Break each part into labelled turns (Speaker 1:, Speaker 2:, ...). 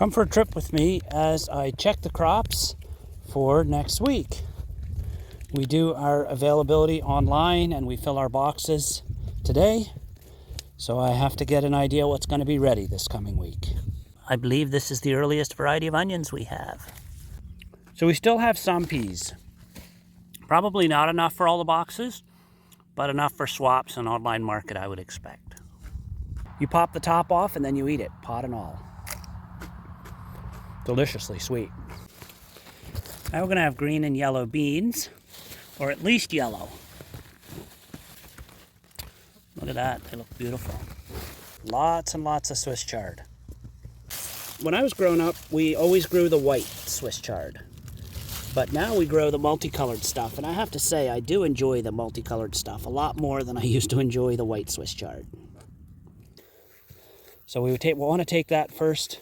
Speaker 1: Come for a trip with me as I check the crops for next week. We do our availability online and we fill our boxes today, so I have to get an idea what's going to be ready this coming week. I believe this is the earliest variety of onions we have. So we still have some peas. Probably not enough for all the boxes, but enough for swaps and online market, I would expect. You pop the top off and then you eat it, pod and all. Deliciously sweet. Now we're going to have green and yellow beans, or at least yellow. Look at that, they look beautiful. Lots and lots of Swiss chard. When I was growing up, we always grew the white Swiss chard. But now we grow the multicolored stuff, and I have to say I do enjoy the multicolored stuff a lot more than I used to enjoy the white Swiss chard. So we want to take that first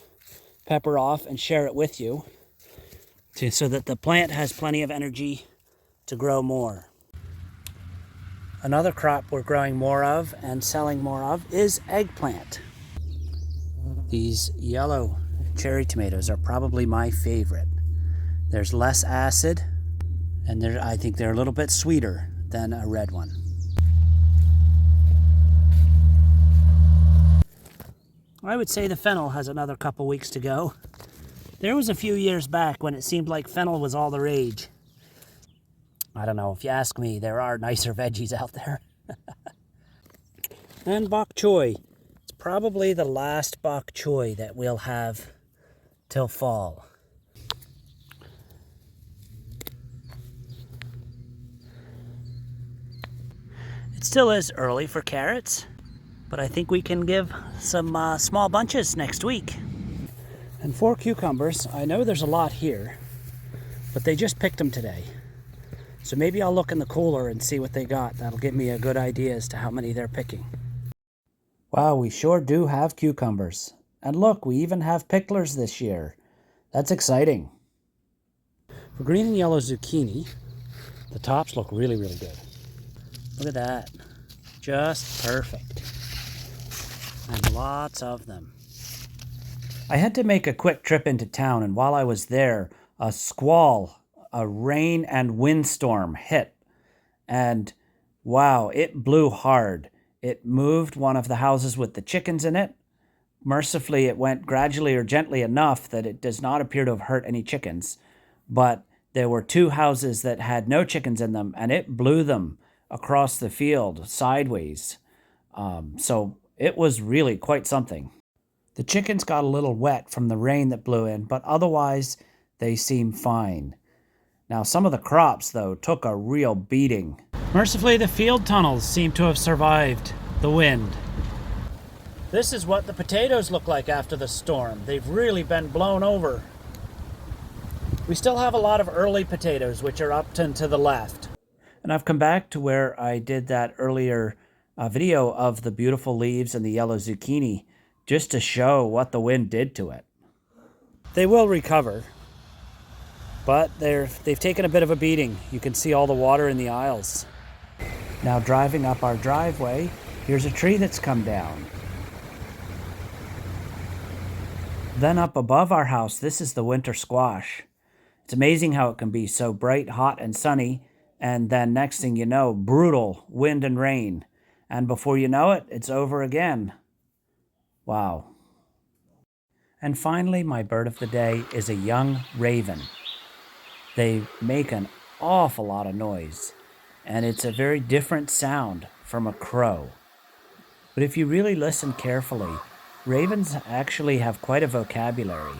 Speaker 1: pepper off and share it with you so that the plant has plenty of energy to grow more. Another crop we're growing more of and selling more of is eggplant. These yellow cherry tomatoes are probably my favorite. There's less acid and I think they're a little bit sweeter than a red one. I would say the fennel has another couple weeks to go. There was a few years back when it seemed like fennel was all the rage. I don't know, if you ask me, there are nicer veggies out there. And bok choy. It's probably the last bok choy that we'll have till fall. It still is early for carrots, but I think we can give some small bunches next week. And for cucumbers, I know there's a lot here, but they just picked them today. So maybe I'll look in the cooler and see what they got. That'll give me a good idea as to how many they're picking. Wow, we sure do have cucumbers. And look, we even have picklers this year. That's exciting. For green and yellow zucchini, the tops look really, really good. Look at that. Just perfect. And lots of them. I had to make a quick trip into town, and while I was there, a squall, a rain and windstorm hit. And wow, it blew hard. It moved one of the houses with the chickens in it. Mercifully, it went gradually or gently enough that it does not appear to have hurt any chickens. But there were two houses that had no chickens in them, and it blew them across the field sideways. So it was really quite something. The chickens got a little wet from the rain that blew in, but otherwise they seem fine. Now some of the crops, though, took a real beating. Mercifully, the field tunnels seem to have survived the wind. This is what the potatoes look like after the storm. They've really been blown over. We still have a lot of early potatoes, which are up and to the left. And I've come back to where I did that earlier video of the beautiful leaves and the yellow zucchini, just to show what the wind did to it. They will recover, but they've taken a bit of a beating. You can see all the water in the aisles. Now driving up our driveway, here's a tree that's come down. Then up above our house, this is the winter squash. It's amazing how it can be so bright, hot, and sunny, and then next thing you know, brutal wind and rain. And before you know it, it's over again. Wow. And finally, my bird of the day is a young raven. They make an awful lot of noise, and it's a very different sound from a crow. But if you really listen carefully, ravens actually have quite a vocabulary.